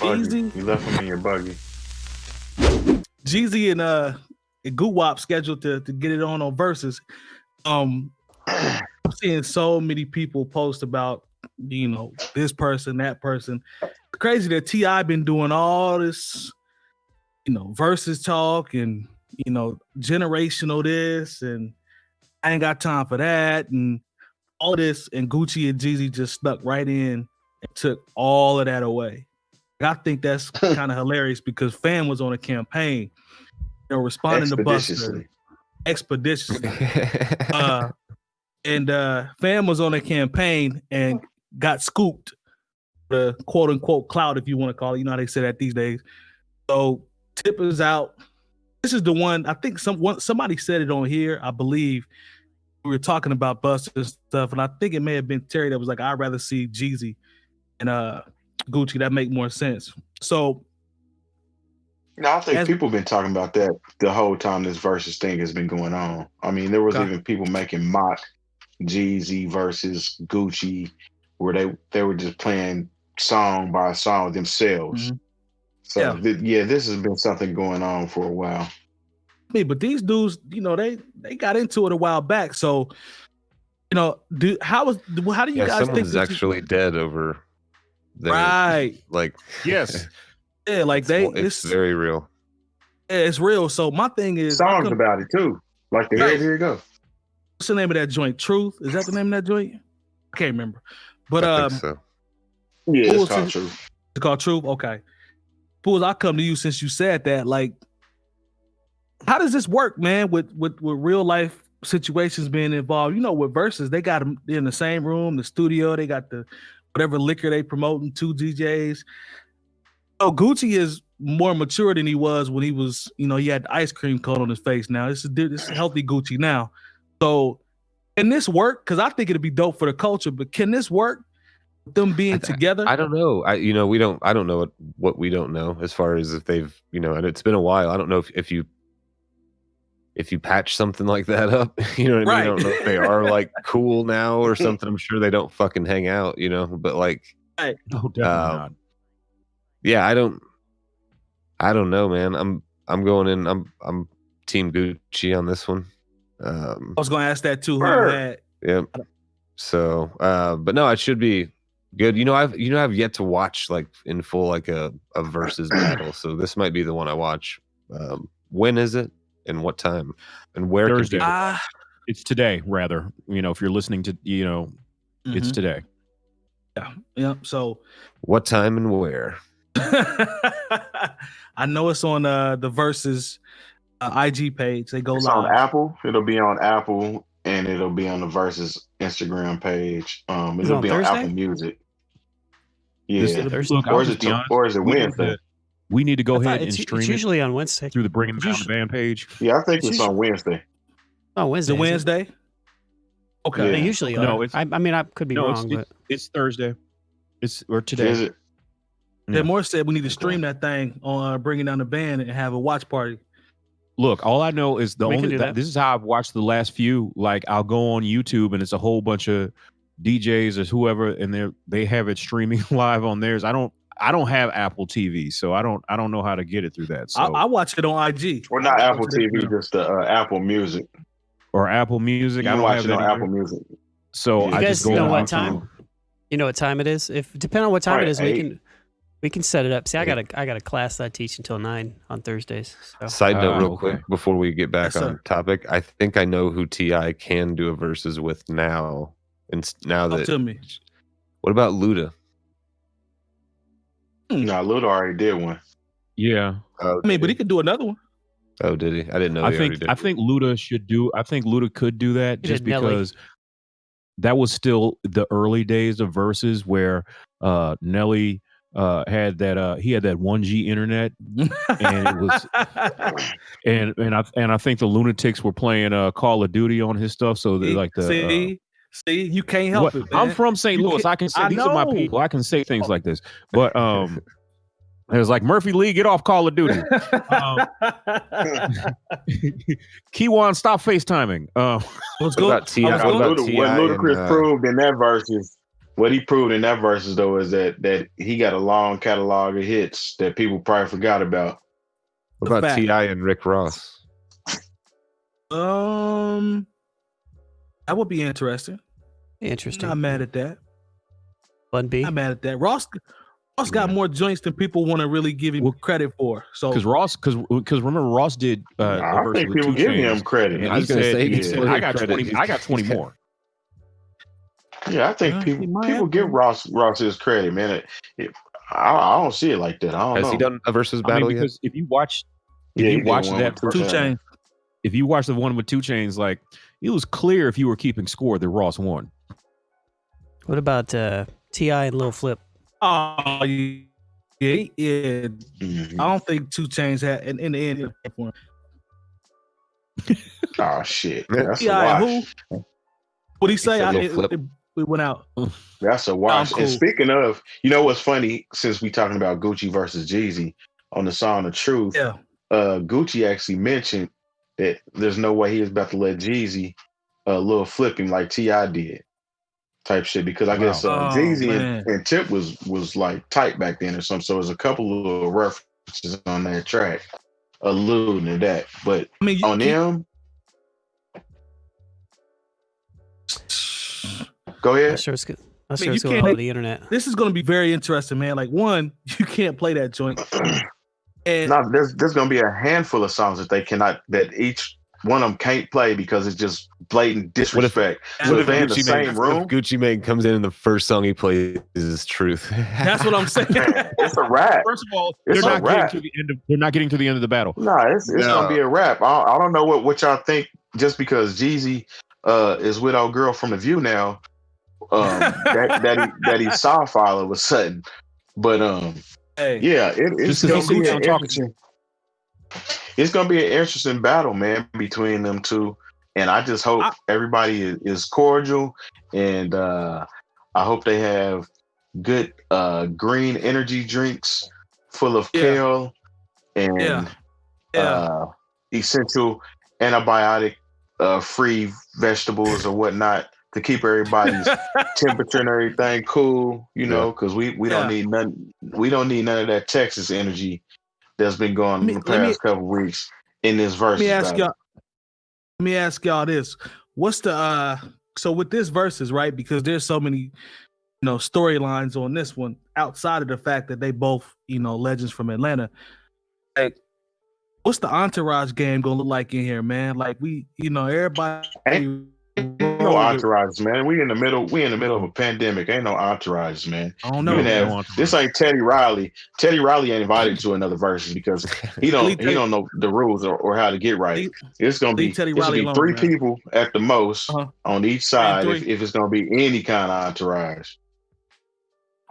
buggy. Jeezy. You left him in your buggy. Jeezy and 𝗀𝗡𝗙 scheduled to get it on Verzuz. I'm seeing so many people post about, you know, this person, that person. It's crazy that T.I. been doing all this, you know, Verzuz talk and, you know, generational this, and I ain't got time for that, and all this, and Gucci and Jeezy just stuck right in and took all of that away. I think that's kind of hilarious because Fam was on a campaign, you know, responding to Buster expeditiously. And Fam was on a campaign and got scooped, the quote unquote clout, if you want to call it. You know how they say that these days. So tip is out. This is the one, I think somebody said it on here, I believe. We were talking about Buster and stuff, and I think it may have been Terry that was like, I'd rather see Jeezy and Gucci. That make more sense. So no, I think people have been talking about that the whole time this Verzuz thing has been going on. I mean, there was even people making mock Jeezy versus Gucci where they were just playing song by song themselves. So this has been something going on for a while. I mean, but these dudes, you know, they got into it a while back. So, you know, how do you guys think someone's actually dead over there? Right. Like, yes. Yeah, like it's very real. Yeah, it's real. So my thing is songs about it too. Like here you go. What's the name of that joint? Truth? Is that the name of that joint? I can't remember. But I think so. Yeah, it's called Truth. It's called Truth? Okay. Spoolz, I come to you since you said that. Like, how does this work, man, with real life situations being involved? You know, with Verzuz, they got them in the same room, the studio, they got the whatever liquor they promoting, 2 DJs. Oh, Gucci is more mature than he was when he was, you know, he had the ice cream cone on his face now. This is healthy Gucci now. So can this work? Because I think it'd be dope for the culture, but can this work with them being together? I don't know. I don't know what we don't know as far as if they've, you know, and it's been a while. I don't know if you patch something like that up, you know what I mean? I don't know if they are like cool now or something. I'm sure they don't fucking hang out, you know, but like, no, definitely not. Yeah, I don't know, man. I'm going in. I'm Team Gucci on this one. I was going to ask that too. Yeah. So, but no, it should be good. You know, I've yet to watch like in full like a Verzuz battle. So this might be the one I watch. When is it? And what time? And where? Thursday. It's today, rather. You know, if you're listening to, you know, it's today. Yeah. So, what time and where? I know it's on the Verzuz IG page. They go it's live on Apple. It'll be on Apple, and it'll be on the Verzuz Instagram page. It'll be on Apple Music. Yeah, or is it Wednesday? We need to go ahead and stream it's usually on Wednesday through the Bringing Down the Band page. Yeah, I think it's on Wednesday. Oh, Wednesday. The Wednesday? Okay. Yeah. Usually, no. It's, I mean, I could be wrong, but it's Thursday. Or today. Is it? Yeah. Moore said we need to stream that thing on Bringing Down the Band and have a watch party. Look, all I know is this is how I've watched the last few. Like, I'll go on YouTube and it's a whole bunch of DJs or whoever, and they have it streaming live on theirs. I don't have Apple TV, so I don't know how to get it through that. So I watch it on IG. Or not Apple TV, just Apple Music. Or Apple Music. I don't have that on Apple Music. So you guys know what time? You know what time it is? If depending on what time it is, we can set it up. See, I got a class that I teach until 9 on Thursdays. So. Side note, real quick before we get back on topic, I think I know who T.I. can do a Verzuz with now. And now that, to me. What about Luda? No, Luda already did one. Yeah, I mean, but he could do another one. Oh, did he? I didn't know. I think Luda should do. I think Luda could do that just because that was still the early days of Verzuz where Nelly had that. He had that 1G internet, and it was, and I think the Lunatics were playing Call of Duty on his stuff. So like the. See, you can't help it, man. I'm from St. Louis. I can say these are my people. I can say things like this. But it was like, Murphy Lee, get off Call of Duty. Keywan, stop FaceTiming. What Ludacris proved in that Verzuz what he proved in that verses though is that he got a long catalog of hits that people probably forgot about. What about T.I. and Rick Ross? That would be interesting. Interesting. Not mad at that. Bun B. Not mad at that. Ross got more joints than people want to really give him credit for. So because remember Ross did. I think people give him credit. I was going to say, he said, I got 20. I got 20 more. Yeah, I think people give Ross his credit, man. I don't see it like that. I don't know. Has he done a versus battle because yet? if you watch that 2 Chainz, if you watch the one with 2 Chainz, like it was clear if you were keeping score that Ross won. What about T.I. and Lil Flip? Oh yeah. I don't think 2 Chainz had in the end for him. Oh shit, that's a T.I. wash. Who? What'd he say? We went out. That's a wash. Cool. And speaking of, you know what's funny? Since we talking about Gucci versus Jeezy on the song "The Truth," Gucci actually mentioned that there's no way he was about to let Jeezy Lil Flip him like T.I. did, type shit. Because I guess Jeezy and Tip was like tight back then or something. So there's a couple of references on that track alluding to that. But on them. Go ahead. I'm sure it's good. I'm sure it's going over the internet. This is going to be very interesting, man. Like, one, you can't play that joint. And there's going to be a handful of songs that each one of them can't play because it's just blatant disrespect. What if they're in the same room? Gucci Mane comes in and the first song he plays is Truth. That's what I'm saying. It's a rap. First of all, they're not getting to the end of the battle. No, it's going to be a rap. I don't know what y'all think. Just because Jeezy is with our girl from The View now. That he soft all of a sudden, but it's gonna be an interesting. It's gonna be an interesting battle, man, between them two, and I just hope everybody is cordial, and I hope they have good green energy drinks full of kale and essential antibiotic free vegetables or whatnot. To keep everybody's temperature and everything cool, because we don't need none. We don't need none of that Texas energy that's been going the past couple weeks in this verse. Let me ask y'all this: what's the so with this verses, right? Because there's so many, storylines on this one outside of the fact that they both, legends from Atlanta. Like, what's the entourage game gonna look like in here, man? Like everybody. No entourage, man. We in the middle of a pandemic. Ain't no entourage, man. I don't know. This ain't Teddy Riley. Teddy Riley ain't invited to another verse because he don't know the rules or how to get right. It's gonna be three people at the most on each side if it's gonna be any kind of entourage.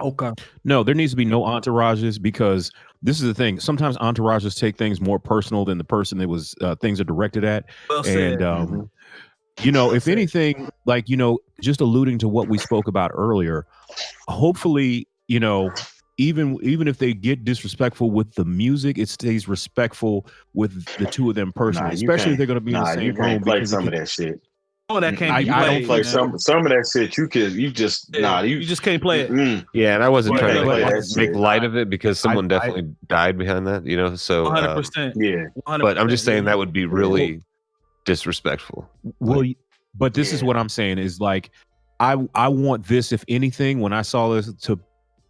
Okay. No, there needs to be no entourages because this is the thing. Sometimes entourages take things more personal than the person that was things are directed at. Well said. And if anything, like, just alluding to what we spoke about earlier, hopefully, even if they get disrespectful with the music, it stays respectful with the two of them personally, especially if they're going to be in the same room. You play some of that shit. Oh, that can't be played. I don't play some of that shit. You just can't play it. Yeah, and I wasn't trying to make light of it because someone definitely died behind that, so 100%. Yeah. 100%, but I'm just saying that would be really disrespectful. Well, but this is what I'm saying is like, I want this, if anything, when I saw this, to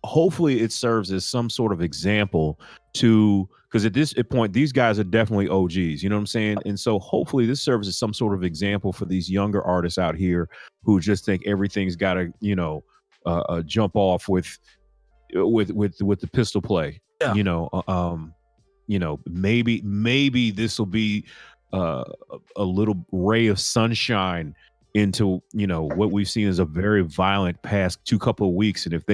hopefully it serves as some sort of example because at this point, these guys are definitely OGs, you know what I'm saying? And so hopefully this serves as some sort of example for these younger artists out here who just think everything's got to, jump off with the pistol play. Yeah. Maybe this will be a little ray of sunshine into what we've seen as a very violent past couple of weeks. And if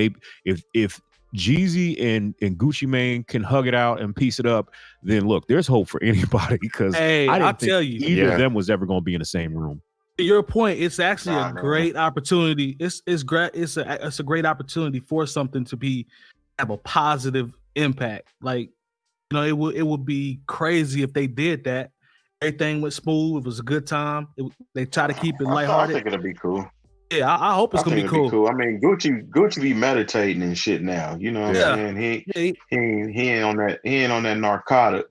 Jeezy and Gucci Mane can hug it out and piece it up, then look, there's hope for anybody because I'll tell you, either of them was ever going to be in the same room. To your point, it's actually a great opportunity. It's great. It's a great opportunity for something to have a positive impact. Like, it would be crazy if they did that. Everything went smooth. It was a good time. They try to keep it lighthearted. I think it'll be cool. Yeah, I hope it's gonna be cool. I mean, Gucci be meditating and shit now. You know what I'm saying? He ain't on that narcotic.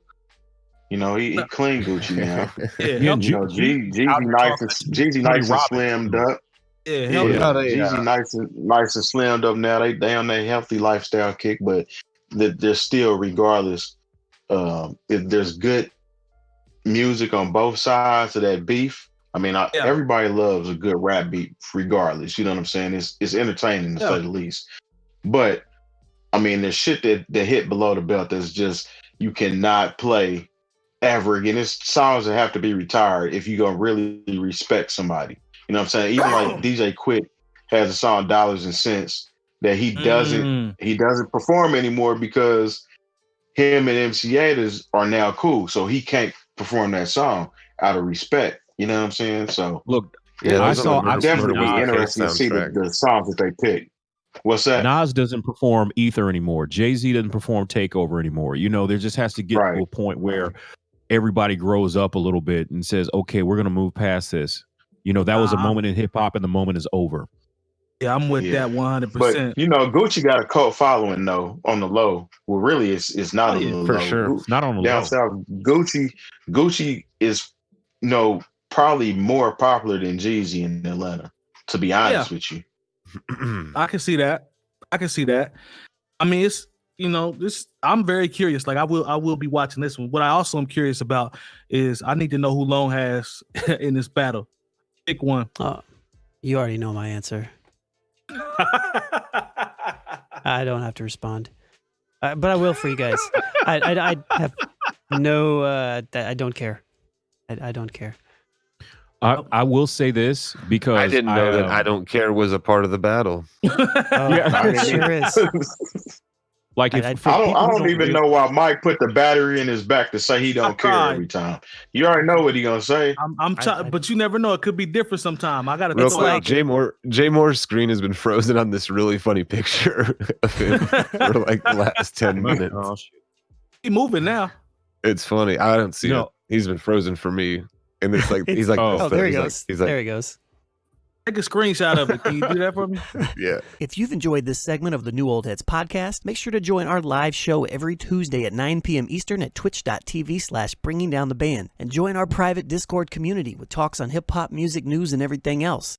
You know, he clean Gucci now. Yeah, you know, Jeezy nice and slimmed up. Yeah, Jeezy nice and slimmed up now. They on their healthy lifestyle kick, but they're still, regardless, if there's good music on both sides of that beef. I mean, everybody loves a good rap beat, regardless. You know what I'm saying? It's entertaining to say the least. But I mean, there's shit that hit below the belt that's just you cannot play ever again. It's songs that have to be retired if you gonna really respect somebody. You know what I'm saying? Even like DJ Quick has a song "Dollars and Cents" that he doesn't perform anymore because him and MC Gators are now cool, so he can't perform that song out of respect. You know what I'm saying? So look, I'm definitely be interested to see the songs that they pick. What's that? Nas doesn't perform Ether anymore. Jay-Z doesn't perform Takeover anymore. You know, there just has to get to a point where everybody grows up a little bit and says, okay, we're going to move past this. You know, that was a moment in hip hop and the moment is over. Yeah, I'm with that 100%. But, you know, Gucci got a cult following, though, on the low. Well, really, it's not on the low. For sure. It's not on the down low. south, Gucci is, you know, probably more popular than Jeezy in Atlanta, to be honest with you. I can see that. I mean, it's, you know, this. I'm very curious. Like, I will be watching this one. What I also am curious about is I need to know who Lone has in this battle. Pick one. You already know my answer. I don't have to respond, but I will for you guys. I have no. I don't care. I don't care. I will say this because I didn't know that "I don't care" was a part of the battle. It sure is. Like I don't even know why Mike put the battery in his back to say he don't care every time. You already know what he gonna say. But you never know. It could be different sometime. I gotta real quick. Jay Moore's screen has been frozen on this really funny picture of him for like the last 10 minutes. Oh, he's moving now. It's funny. I don't see it. He's been frozen for me. And it's like he's like, oh, there he goes. There he goes. Take a screenshot of it. Can you do that for me? Yeah. If you've enjoyed this segment of the New Old Heads podcast, make sure to join our live show every Tuesday at 9 p.m. Eastern at twitch.tv/bringingdowntheband and join our private Discord community with talks on hip hop, music, news, and everything else.